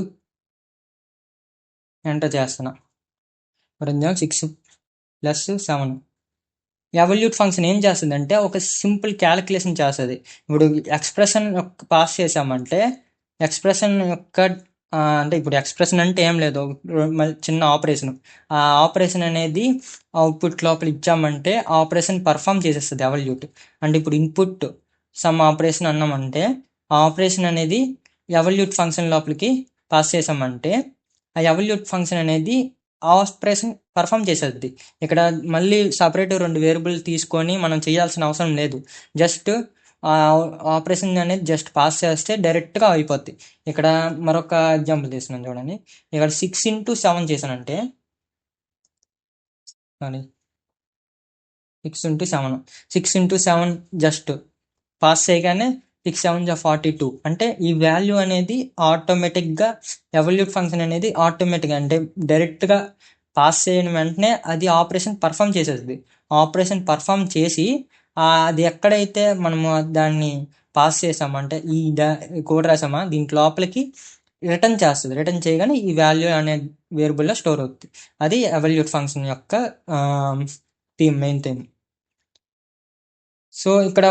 ఎంటర్ చేస్తున్నా. For example 6+7. ఎవల్యూట్ ఫంక్షన్ ఏం చేస్తుంది అంటే ఒక సింపుల్ క్యాలిక్యులేషన్ చేస్తుంది. ఇప్పుడు ఎక్స్ప్రెషన్ పాస్ చేసామంటే ఎక్స్ప్రెషన్ యొక్క అంటే ఇప్పుడు ఎక్స్ప్రెషన్ అంటే ఏం లేదు, చిన్న ఆపరేషన్. ఆ ఆపరేషన్ అనేది అవుట్పుట్ లోపల ఇచ్చామంటే ఆపరేషన్ పర్ఫామ్ చేసేస్తుంది ఎవల్యూట్. అంటే ఇప్పుడు ఇన్పుట్ సమ్ ఆపరేషన్ అన్నామంటే ఆ ఆపరేషన్ అనేది ఎవల్యూట్ ఫంక్షన్ లోపలికి పాస్ చేసామంటే ఆ ఎవల్యూట్ ఫంక్షన్ అనేది ఆపరేషన్ పర్ఫామ్ చేసేది. ఇక్కడ మళ్ళీ సపరేట్ 2 వేరియబుల్ తీసుకొని మనం చేయాల్సిన అవసరం లేదు. జస్ట్ ఆపరేషన్ అనేది జస్ట్ పాస్ చేస్తే డైరెక్ట్గా అయిపోద్ది. ఇక్కడ మరొక ఎగ్జాంపుల్ తీసుకున్నాను చూడండి. ఇక్కడ 6x7 చేశానంటే 6x7 జస్ట్ పాస్ చేయగానే 6 7 42. అంటే ఈ వాల్యూ అనేది ఆటోమేటిక్గా ఎవల్యూట్ ఫంక్షన్ అనేది ఆటోమేటిక్గా అంటే డైరెక్ట్గా పాస్ చేయని వెంటనే అది ఆపరేషన్ పర్ఫామ్ చేసేది. ఆపరేషన్ పర్ఫామ్ చేసి అది ఎక్కడైతే మనము దాన్ని పాస్ చేసామంటే ఈ కోడ్ రాసామా దీంట్ లోపలికి రిటర్న్ చేస్తుంది. రిటర్న్ చేయగానే ఈ వాల్యూ అనే వేరియబుల్లో స్టోర్ అవుతుంది. అది ఎవల్యూట్ ఫంక్షన్ యొక్క మెయిన్ థీమ్. సో ఇక్కడ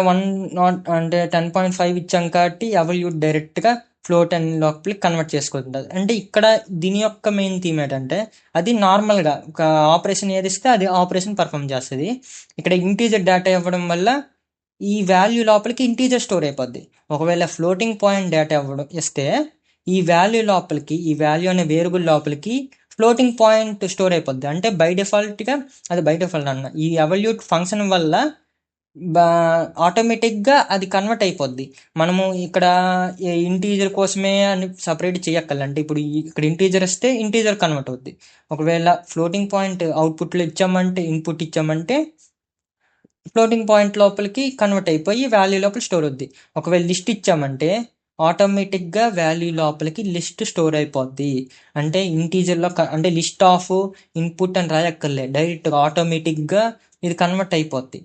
10.5 ఇచ్చాం కాబట్టి ఎవల్యూట్ డైరెక్ట్గా ఫ్లోట్ అండ్ లోపలికి కన్వర్ట్ చేసుకుంటుంది. అంటే ఇక్కడ దీని యొక్క మెయిన్ థీమ్ ఏంటంటే అది నార్మల్గా ఒక ఆపరేషన్ ఏది ఇస్తే అది ఆపరేషన్ పర్ఫామ్ చేస్తుంది. ఇక్కడ ఇంటీజర్ డేటా ఇవ్వడం వల్ల ఈ వాల్యూ లోపలికి ఇంటీజర్ స్టోర్ అయిపోద్ది. ఒకవేళ ఫ్లోటింగ్ పాయింట్ డేటా ఇస్తే ఈ వాల్యూ అనే వేరియబుల్ లోపలికి ఫ్లోటింగ్ పాయింట్ స్టోర్ అయిపోద్ది. అంటే బై డిఫాల్ట్గా అది అన్న ఈ ఎవల్యూట్ ఫంక్షన్ వల్ల ఆటోమేటిక్గా అది కన్వర్ట్ అయిపోద్ది. మనము ఇక్కడ ఇంటీజర్ కోసమే అని సపరేట్ చేయక్కర్లేదు. అంటే ఇప్పుడు ఇక్కడ ఇంటీజర్ ఇస్తే ఇంటీజర్ కన్వర్ట్ అవుద్ది. ఒకవేళ ఫ్లోటింగ్ పాయింట్ అవుట్పుట్లో ఇన్పుట్ ఇచ్చామంటే ఫ్లోటింగ్ పాయింట్ లోపలికి కన్వర్ట్ అయిపోయి వాల్యూ లోపల స్టోర్ అవుద్ది. ఒకవేళ లిస్ట్ ఇచ్చామంటే ఆటోమేటిక్గా వాల్యూ లోపలికి లిస్ట్ స్టోర్ అయిపోద్ది. అంటే ఇంటీజర్లో అంటే లిస్ట్ ఆఫ్ ఇన్పుట్ అని రాయక్కర్లే, డైరెక్ట్గా ఆటోమేటిక్గా ఇది కన్వర్ట్ అయిపోద్ది.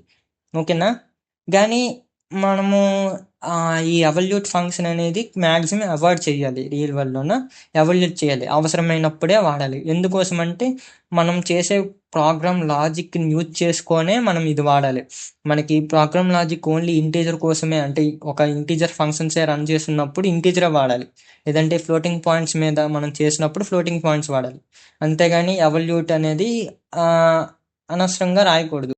ఓకేనా? కానీ మనము ఈ ఎవల్యూట్ ఫంక్షన్ అనేది మ్యాక్సిమం అవాయిడ్ చేయాలి. రియల్ వరల్డ్లోన ఎవల్యూట్ చేయాలి, అవసరమైనప్పుడే వాడాలి. ఎందుకోసం అంటే మనం చేసే ప్రోగ్రామ్ లాజిక్ని యూజ్ చేసుకొనే మనం ఇది వాడాలి. మనకి ప్రోగ్రామ్ లాజిక్ ఓన్లీ ఇంటీజర్ కోసమే, అంటే ఒక ఇంటీజర్ ఫంక్షన్సే రన్ చేస్తున్నప్పుడు ఇంటీజరే వాడాలి. లేదంటే ఫ్లోటింగ్ పాయింట్స్ మీద మనం చేసినప్పుడు ఫ్లోటింగ్ పాయింట్స్ వాడాలి. అంతేగాని ఎవల్యూట్ అనేది అనవసరంగా రాయకూడదు.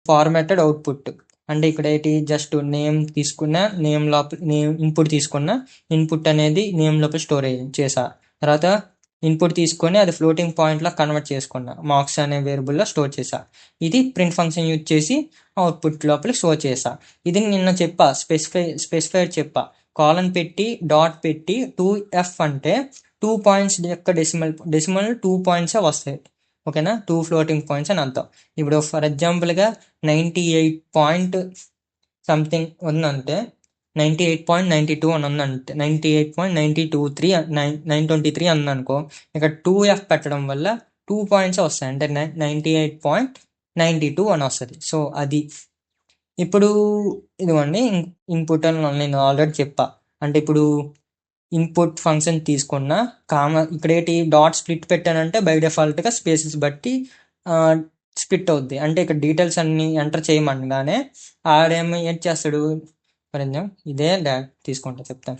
ఫార్మాటెడ్ అవుట్పుట్ అంటే ఇక్కడ ఏంటి, జస్ట్ నేమ్ తీసుకున్న, నేమ్ లోపల నేమ్ ఇన్పుట్ తీసుకున్న, ఇన్పుట్ అనేది నేమ్ లోపల స్టోర్ చేసా. తర్వాత ఇన్పుట్ తీసుకొని అది ఫ్లోటింగ్ పాయింట్లో కన్వర్ట్ చేసుకున్నా, మార్క్స్ అనే వేరియబుల్లో స్టోర్ చేసా. ఇది ప్రింట్ ఫంక్షన్ యూజ్ చేసి అవుట్పుట్ లోపల స్టోర్ చేసా. ఇది నిన్న చెప్పా, స్పెసిఫైడ్ చెప్పా. కాలన్ పెట్టి డాట్ పెట్టి 2f అంటే 2 పాయింట్స్ యొక్క డెసిమల్ 2 పాయింట్సే వస్తాయి. ఓకేనా? 2 ఫ్లోటింగ్ పాయింట్స్ అని అర్థం. ఇప్పుడు ఫర్ ఎగ్జాంపుల్గా 98 పాయింట్ సంథింగ్ ఉందంటే 98.92 అని ఉందంటే 98.923 923 ఉందనుకో, ఇక్కడ 2f పెట్టడం వల్ల 2 పాయింట్స్ వస్తాయి, అంటే 98.92 అని వస్తుంది. సో అది ఇప్పుడు ఇదిగోండి ఇన్పుట్ అని నేను ఆల్రెడీ చెప్పా. అంటే ఇప్పుడు ఇన్పుట్ ఫంక్షన్ తీసుకున్న ఇక్కడ ఏంటి డాట్ స్ప్లిట్ పెట్టానంటే బై డిఫాల్ట్గా స్పేసెస్ బట్టి స్ప్లిట్ అవుద్ది. అంటే ఇక్కడ డీటెయిల్స్ అన్ని ఎంటర్ చేయమనగానే ఆడేమో ఏం చేస్తాడు, ఫర్ ఎగ్జాంపుల్ ఇదే తీసుకుంటా చెప్తాను.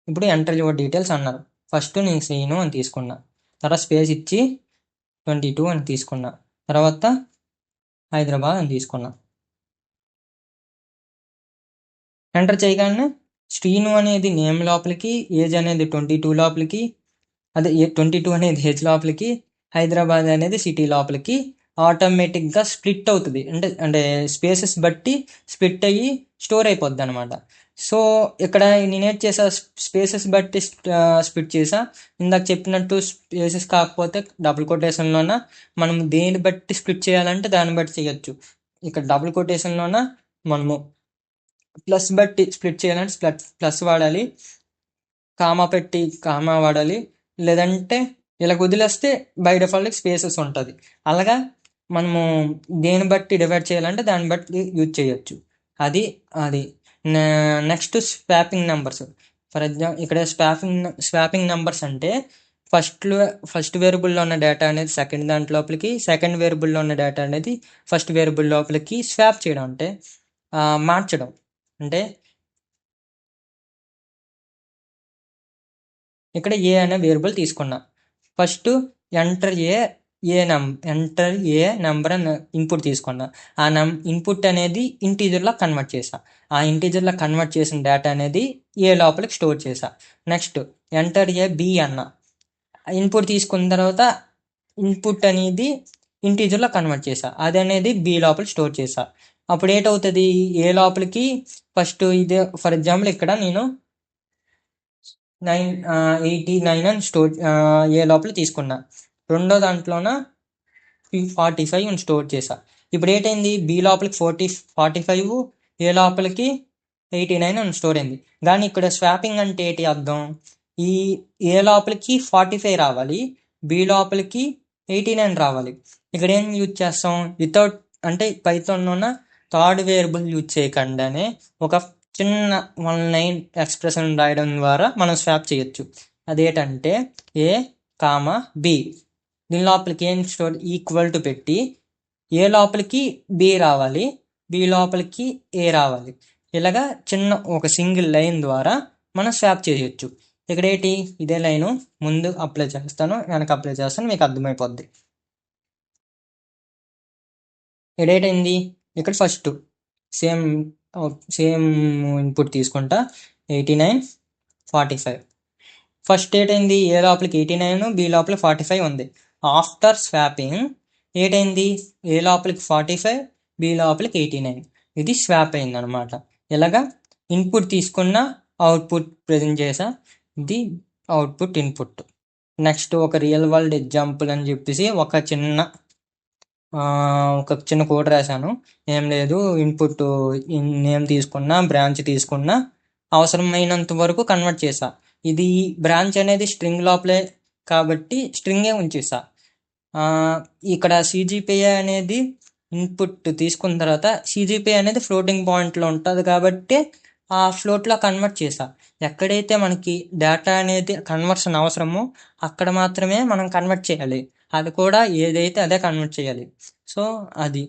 ఇప్పుడు ఎంటర్ యువర్ డీటెయిల్స్ అన్నారు. ఫస్ట్ నేను సీను అని తీసుకున్నా, తర్వాత స్పేస్ ఇచ్చి 22 అని తీసుకున్నా, తర్వాత హైదరాబాద్ అని తీసుకున్నా. ఎంటర్ చేయగానే శ్రీను అనేది నేమ్ లోపలికి, ఏజ్ అనేది 22 లోపలికి, అదే 22 అనేది ఏజ్ లోపలికి, హైదరాబాద్ అనేది సిటీ లోపలికి ఆటోమేటిక్గా స్ప్లిట్ అవుతుంది. అంటే స్పేసెస్ బట్టి స్ప్లిట్ అయ్యి స్టోర్ అయిపోద్ది అనమాట. సో ఇక్కడ నేనేం చేసా, స్పేసెస్ బట్టి స్ప్లిట్ చేసా. ఇందాక చెప్పినట్టు స్పేసెస్ కాకపోతే డబుల్ కొటేషన్లోన మనం దేని బట్టి స్ప్లిట్ చేయాలంటే దాన్ని బట్టి చేయొచ్చు. ఇక్కడ డబుల్ కొటేషన్లోన మనము ప్లస్ బట్టి స్ప్లిట్ చేయాలంటే ప్లస్ వాడాలి, కామా పెట్టి కామా వాడాలి, లేదంటే ఇలా వదిలేస్తే బై డిఫాల్ట్ స్పేసెస్ ఉంటుంది. అలాగా మనము దేని బట్టి డివైడ్ చేయాలంటే దాన్ని బట్టి యూజ్ చేయొచ్చు. అది అది next swapping numbers. For example ఇక్కడ స్వాపింగ్ నెంబర్స్ అంటే ఫస్ట్ వేరియబుల్లో ఉన్న డేటా అనేది సెకండ్ దాంట్లోపలికి, సెకండ్ వేరియబుల్లో ఉన్న డేటా అనేది ఫస్ట్ వేరియబుల్ లోపలికి స్వాప్ చేయడం, అంటే మార్చడం. అంటే ఇక్కడ ఏ అనే వేరియబుల్ తీసుకున్నా, ఫస్ట్ ఎంటర్ ఏ నెంబర్ అని ఇన్పుట్ తీసుకున్నా. ఆ ఇన్పుట్ అనేది ఇంటీజర్లో కన్వర్ట్ చేసా. ఆ ఇంటీజర్లో కన్వర్ట్ చేసిన డేటా అనేది ఏ లోపలికి స్టోర్ చేసా. నెక్స్ట్ ఎంటర్ ఏ బి అన్న ఇన్పుట్ తీసుకున్న తర్వాత ఇన్పుట్ అనేది ఇంటీజర్లో కన్వర్ట్ చేసా, అది అనేది బి లోపల స్టోర్ చేసా. అప్పుడు ఏంటవుతుంది, ఏ లోపలికి ఫస్ట్ ఇదే ఫర్ ఎగ్జాంపుల్ ఇక్కడ నేను 89 అని స్టోర్ ఏ లోపల తీసుకున్నా, రెండో దాంట్లోన 45 అని స్టోర్ చేసా. ఇప్పుడు ఏంటైంది, బి లోపలికి 45, ఏ లోపలికి 89 అని స్టోర్ అయింది. కానీ ఇక్కడ స్వాపింగ్ అంటే ఏంటి అర్థం, ఈ ఏ లోపలికి 45 రావాలి, బి లోపలికి 89 రావాలి. ఇక్కడ ఏం యూజ్ చేస్తాం, వితౌట్ అంటే పైథాన్లోన థర్డ్ వేరియబుల్ యూజ్ చేయకుండానే ఒక చిన్న 1 లైన్ ఎక్స్ప్రెషన్ రాయడం ద్వారా మనం స్వాప్ చేయొచ్చు. అదేంటంటే ఏ కామా బి, దీని లోపలికి ఏం స్టోర్ ఈక్వల్ టు పెట్టి ఏ లోపలికి బి రావాలి, బి లోపలికి ఏ రావాలి. ఇలాగా చిన్న ఒక సింగిల్ లైన్ ద్వారా మనం స్వాప్ చేయొచ్చు. ఇక్కడ ఏంటి, ఇదే లైను ముందు అప్లై చేస్తాను, వెనక అప్లై చేస్తాను, మీకు అర్థమైపోద్ది. ఇక్కడ ఏంటైంది, ఇక్కడ ఫస్ట్ సేమ్ ఇన్పుట్ తీసుకుంటా 89, 45. ఫస్ట్ ఏంటైంది, ఏ లోపలికి 89, బి లోపలికి 45 ఉంది. ఆఫ్టర్ స్వాపింగ్ ఏంటైంది, ఏ లోపలికి 45, బి లోపలికి 89. ఇది స్వాప్ అయింది అనమాట. ఇలాగా ఇన్పుట్ తీసుకున్న అవుట్పుట్ ప్రజెంట్ చేసా. ఇది అవుట్పుట్ ఇన్పుట్. నెక్స్ట్ ఒక రియల్ వరల్డ్ ఎగ్జాంపుల్ అని చెప్పేసి ఒక చిన్న కోడ్ రాశాను. ఏం లేదు, ఇన్పుట్ నేమ్ తీసుకున్నా, బ్రాంచ్ తీసుకున్నా, అవసరమైనంత వరకు కన్వర్ట్ చేసా. ఇది బ్రాంచ్ అనేది స్ట్రింగ్ లోపలే కాబట్టి స్ట్రింగే ఉంచేసా. ఇక్కడ సిజిపిఏ అనేది ఇన్పుట్ తీసుకున్న తర్వాత సిజిపిఏ అనేది ఫ్లోటింగ్ పాయింట్లో ఉంటుంది కాబట్టి ఆ ఫ్లోట్లో కన్వర్ట్ చేసా. ఎక్కడైతే మనకి డేటా అనేది కన్వర్షన్ అవసరమో అక్కడ మాత్రమే మనం కన్వర్ట్ చేయాలి. అది కూడా ఏదైతే అదే కన్వర్ట్ చేయాలి. సో అది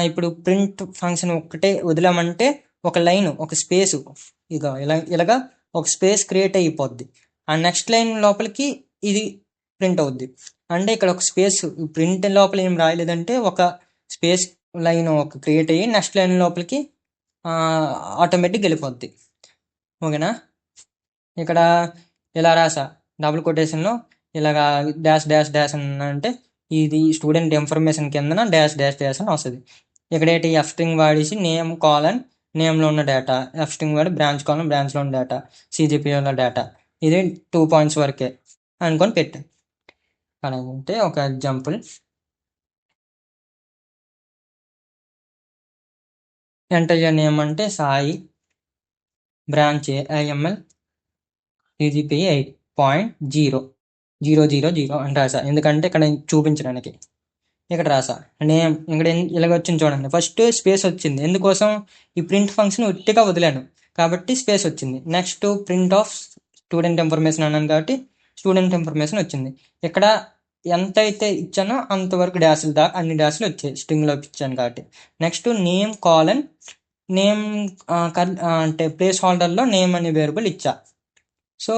ఇప్పుడు ప్రింట్ ఫంక్షన్ ఒక్కటే వదిలామంటే ఒక లైన్, ఒక స్పేస్ ఇలాగా ఒక స్పేస్ క్రియేట్ అయిపోద్ది. ఆ నెక్స్ట్ లైన్ లోపలికి ఇది ప్రింట్ అవుద్ది. అంటే ఇక్కడ ఒక స్పేస్ ప్రింట్ లోపల ఏం రాయలేదంటే ఒక స్పేస్ లైన్ ఒక క్రియేట్ అయ్యి నెక్స్ట్ లైన్ లోపలికి ఆటోమేటిక్ వెళ్ళిపోద్ది. ఓకేనా? ఇక్కడ ఇలా రాసా, డబుల్ కొటేషన్లో ఇలాగా డాష్ డాష్ డాష్ అంటే ఇది స్టూడెంట్ ఇన్ఫర్మేషన్ కిందన డాష్ డాష్ డాష్ అని వస్తుంది. ఇక్కడేంటి ఎఫ్ స్ట్రింగ్ వాడేసి నేమ్ కాలన్ నేమ్లో ఉన్న డేటా, ఎఫ్ స్ట్రింగ్ వాడి బ్రాంచ్ కాలన్ బ్రాంచ్లో ఉన్న డేటా, సిజిపిఏలో డేటా, ఇది 2 పాయింట్స్ వరకే అనుకొని పెట్టాను. అంటే ఒక ఎగ్జాంపుల్. ఎంటర్ యువర్ నేమ్ అంటే సాయి, బ్రాంచ్ ఐఎంఎల్, సిజిపిఏ 8.0 అని రాసా. ఎందుకంటే ఇక్కడ చూపించడానికి ఇక్కడ రాసా నేమ్. ఇక్కడ ఇలాగ వచ్చింది చూడండి, ఫస్ట్ స్పేస్ వచ్చింది. ఎందుకోసం? ఈ ప్రింట్ ఫంక్షన్ ఒట్టిగా వదిలాను కాబట్టి స్పేస్ వచ్చింది. Next print of student information అన్నాను కాబట్టి స్టూడెంట్ ఇన్ఫర్మేషన్ వచ్చింది. ఇక్కడ ఎంత అయితే ఇచ్చానో అంతవరకు డాషులు దాకా అన్ని డాషులు వచ్చాయి స్ట్రింగ్లో ఇచ్చాను కాబట్టి. నెక్స్ట్ నేమ్ కాలన్ నేమ్ అంటే ప్లేస్ హోల్డర్లో నేమ్ అనే వేరియబుల్ ఇచ్చా. సో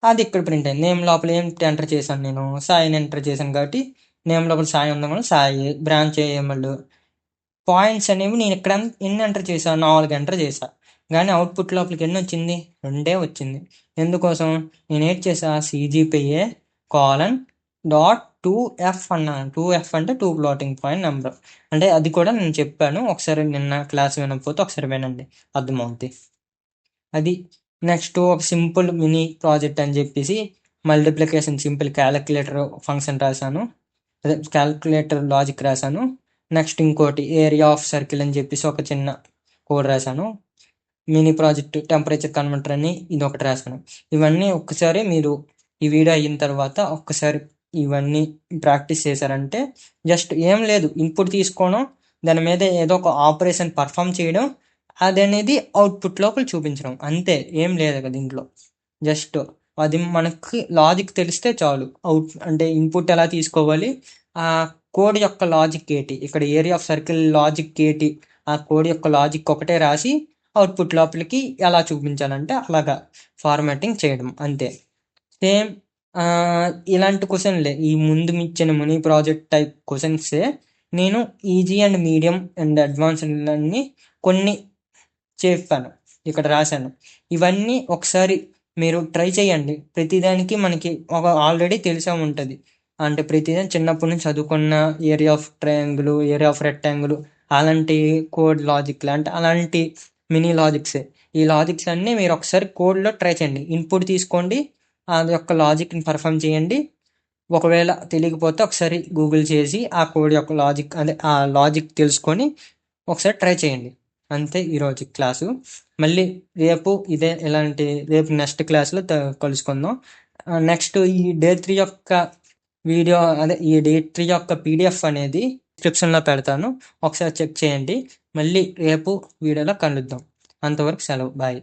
అది ఇక్కడ ప్రింట్ అయింది. నేమ్ లోపల ఏం ఎంటర్ చేశాను? నేను సాయిని ఎంటర్ చేశాను కాబట్టి నేమ్ లోపల సాయి ఉందాం కూడా సాయి, బ్రాంచ్ ఏఎంఎల్. పాయింట్స్ అనేవి నేను ఇక్కడ ఎన్ని ఎంటర్ చేశాను? 4 ఎంటర్ చేశా. కానీ అవుట్పుట్ లోపలికి ఎన్ని వచ్చింది? 2 వచ్చింది. ఎందుకోసం? నేను ఏం చేసా? సిజిపిఏ కాలన్ డాట్ 2F అన్నాను. 2F అంటే 2 ఫ్లోటింగ్ పాయింట్ నెంబర్. అంటే అది కూడా నేను చెప్పాను, ఒకసారి నిన్న క్లాస్ వినకపోతే ఒకసారి వినండి, అర్థమవుద్ది. అది నెక్స్ట్ ఒక సింపుల్ మినీ ప్రాజెక్ట్ అని చెప్పేసి మల్టిప్లికేషన్ సింపుల్ క్యాలిక్యులేటర్ ఫంక్షన్ రాశాను, అదే క్యాలిక్యులేటర్ లాజిక్ రాశాను. నెక్స్ట్ ఇంకోటి ఏరియా ఆఫ్ సర్కిల్ అని చెప్పేసి ఒక చిన్న కోడ్ రాశాను. మినీ ప్రాజెక్ట్ టెంపరేచర్ కన్వర్టర్ అని ఇది ఒకటి రాశాను. ఇవన్నీ ఒక్కసారి మీరు ఈ వీడియో అయిన తర్వాత ఒక్కసారి ఇవన్నీ ప్రాక్టీస్ చేశారంటే జస్ట్ ఏం లేదు, ఇన్పుట్ తీసుకోవడం, దాని మీద ఏదో ఒక ఆపరేషన్ పర్ఫామ్ చేయడం, అది అనేది అవుట్పుట్ లోపల చూపించడం, అంతే. ఏం లేదు కదా దీంట్లో. జస్ట్ అది మనకి లాజిక్ తెలిస్తే చాలు. అంటే ఇన్పుట్ ఎలా తీసుకోవాలి, ఆ కోడ్ యొక్క లాజిక్ ఏంటి, ఇక్కడ ఏరియా ఆఫ్ సర్కిల్ లాజిక్ ఏంటి, ఆ కోడ్ యొక్క లాజిక్ ఒకటే రాసి అవుట్పుట్ లోపలికి ఎలా చూపించాలంటే అలాగా ఫార్మాటింగ్ చేయడం, అంతే. సేమ్ ఇలాంటి క్వశ్చన్లే ఈ ముందు ఇచ్చిన మినీ ప్రాజెక్ట్ టైప్ క్వశ్చన్సే నేను easy and medium and advanced అన్ని కొన్ని చెప్పాను, ఇక్కడ రాశాను. ఇవన్నీ ఒకసారి మీరు ట్రై చేయండి. ప్రతిదానికి మనకి ఒక ఆల్రెడీ తెలిసే ఉంటుంది. అంటే ప్రతిదాని చిన్నప్పటి నుంచి చదువుకున్న area of triangle, area of rectangle, అలాంటి కోడ్ లాజిక్ లాంటి అలాంటి మినీ లాజిక్సే. ఈ లాజిక్స్ అన్నీ మీరు ఒకసారి కోడ్లో ట్రై చేయండి. ఇన్పుట్ తీసుకోండి, అది యొక్క లాజిక్ని పర్ఫామ్ చేయండి. ఒకవేళ తెలియకపోతే ఒకసారి గూగుల్ చేసి ఆ కోడ్ యొక్క లాజిక్, అదే ఆ లాజిక్ తెలుసుకొని ఒకసారి ట్రై చేయండి. అంతే ఈరోజు క్లాసు. మళ్ళీ రేపు రేపు నెక్స్ట్ క్లాస్లో కలుసుకుందాం. నెక్స్ట్ ఈ డే 3 యొక్క వీడియో, అదే ఈ డే 3 యొక్క PDF అనేది డిస్క్రిప్షన్లో పెడతాను, ఒకసారి చెక్ చేయండి. మళ్ళీ రేపు వీడియోలో కలుద్దాం. అంతవరకు సెలవు, బాయ్.